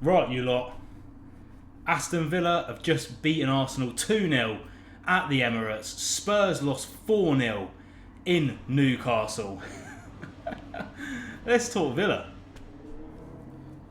Right, you lot. Aston Villa have just beaten Arsenal 2-0 at the Emirates. Spurs lost 4-0 in Newcastle. Let's talk Villa.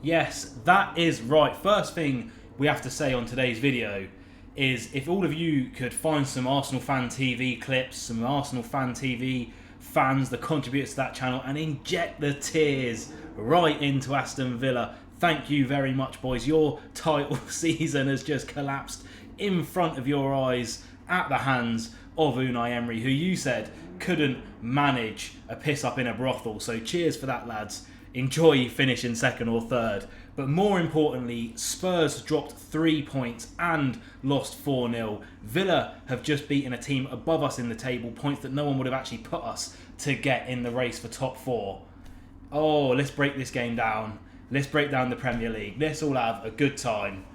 Yes, that is right. First thing we have to say on today's video is if all of you could find some Arsenal Fan TV clips, some Arsenal Fan TV fans, the contributors to that channel, and inject the tears right into Aston Villa. Thank you very much, boys. Your title season has just collapsed in front of your eyes at the hands of Unai Emery, who you said couldn't manage a piss up in a brothel. So cheers for that, lads. Enjoy finishing second or third. But more importantly, Spurs dropped 3 points and lost 4-0. Villa have just beaten a team above us in the table, points that no one would have actually put us to get in the race for top four. Oh, let's break this game down. Let's break down the Premier League. Let's all have a good time.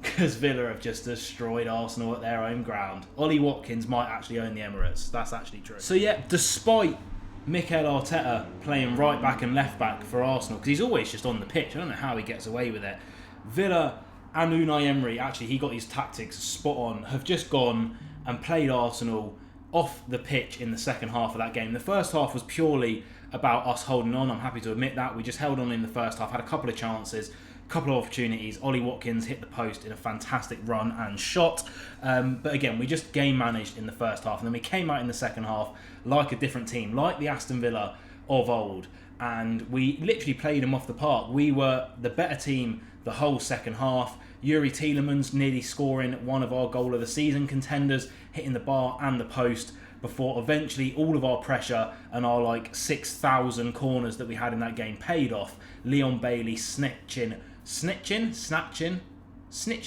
Because Villa have just destroyed Arsenal at their own ground. Ollie Watkins might actually own the Emirates. That's actually true. So yeah, despite Mikel Arteta playing right back and left back for Arsenal, because he's always just on the pitch, I don't know how he gets away with it. Villa and Unai Emery, actually he got his tactics spot on, have just gone and played Arsenal off the pitch in the second half of that game. The first half was purely about us holding on. I'm happy to admit that. We just held on in the first half, had a couple of chances, couple of opportunities. Ollie Watkins hit the post in a fantastic run and shot. But again, we just game managed in the first half. And then we came out in the second half like a different team, like the Aston Villa of old. And we literally played them off the park. We were the better team the whole second half. Yuri Tielemans nearly scoring one of our goal of the season contenders, hitting the bar and the post, before eventually all of our pressure and our like 6,000 corners that we had in that game paid off. Leon Bailey snitches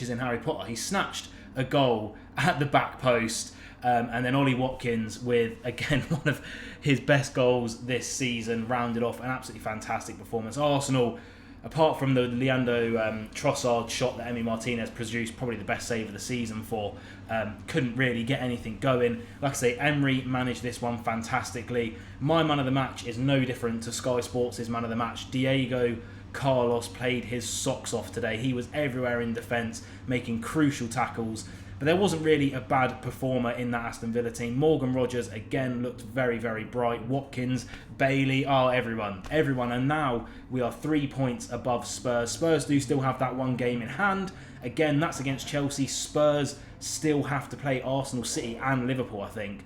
in Harry Potter. He snatched a goal at the back post, and then Ollie Watkins with, again, one of his best goals this season, rounded off an absolutely fantastic performance. Arsenal, apart from the Leandro Trossard shot that Emi Martinez produced, probably the best save of the season for, couldn't really get anything going. Like I say, Emery managed this one fantastically. My man of the match is no different to Sky Sports' man of the match. Diego Carlos played his socks off today. He was everywhere in defence, making crucial tackles. But there wasn't really a bad performer in that Aston Villa team. Morgan Rogers, again, looked very, very bright. Watkins, Bailey, everyone. And now we are 3 points above Spurs. Spurs do still have that one game in hand. Again, that's against Chelsea. Spurs still have to play Arsenal, City and Liverpool, I think.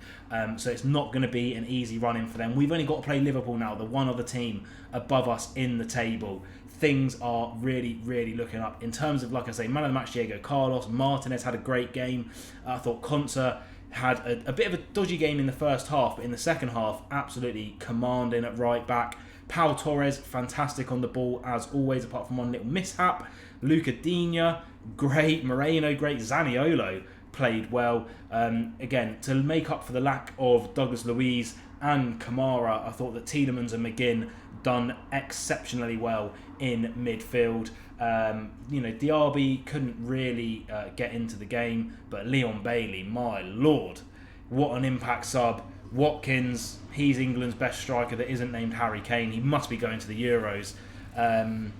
So it's not going to be an easy run-in for them. We've only got to play Liverpool now, the one other team above us in the table. Things are really, really looking up. In terms of, like I say, man of the match, Diego Carlos. Martinez had a great game. I thought Konsa had a bit of a dodgy game in the first half, but in the second half, absolutely commanding at right back. Pau Torres, fantastic on the ball, as always, apart from one little mishap. Luca Digne, great. Moreno, great. Zaniolo played well. Again, to make up for the lack of Douglas Luiz and Kamara, I thought that Tielemans and McGinn done exceptionally well in midfield. Diaby couldn't really get into the game, but Leon Bailey, my lord, what an impact sub. Watkins, he's England's best striker that isn't named Harry Kane. He must be going to the Euros. And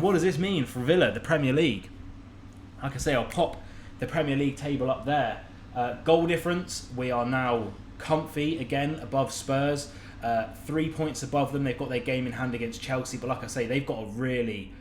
what does this mean for Villa, the Premier League? Like I say, I'll pop the Premier League table up there. Goal difference, we are now comfy again above Spurs. 3 points above them. They've got their game in hand against Chelsea, but like I say, they've got a really,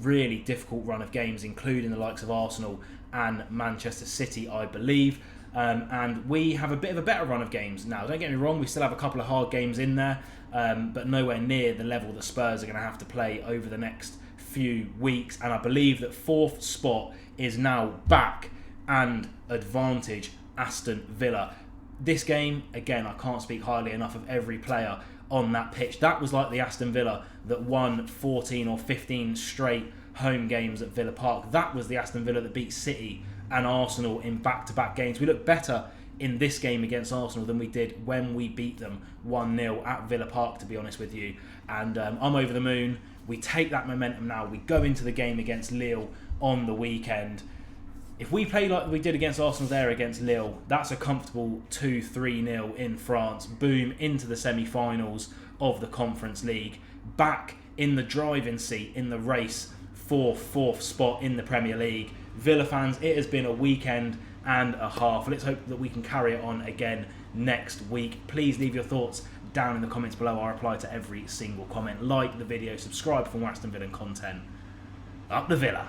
really difficult run of games, including the likes of Arsenal and Manchester City, I believe. And we have a bit of a better run of games now. Don't get me wrong, we still have a couple of hard games in there, but nowhere near the level that Spurs are going to have to play over the next few weeks. And I believe that fourth spot is now back and advantage Aston Villa. This game, again, I can't speak highly enough of every player on that pitch. That was like the Aston Villa that won 14 or 15 straight home games at Villa Park. That was the Aston Villa that beat City and Arsenal in back-to-back games. We look better in this game against Arsenal than we did when we beat them 1-0 at Villa Park, to be honest with you. And I'm over the moon. We take that momentum now. We go into the game against Lille on the weekend. If we play like we did against Arsenal there against Lille, that's a comfortable 2-3-0 in France. Boom, into the semi-finals of the Conference League. Back in the driving seat in the race for fourth spot in the Premier League. Villa fans, it has been a weekend and a half. Let's hope that we can carry it on again next week. Please leave your thoughts down in the comments below. I'll reply to every single comment. Like the video, subscribe for more Aston Villa content. Up the Villa.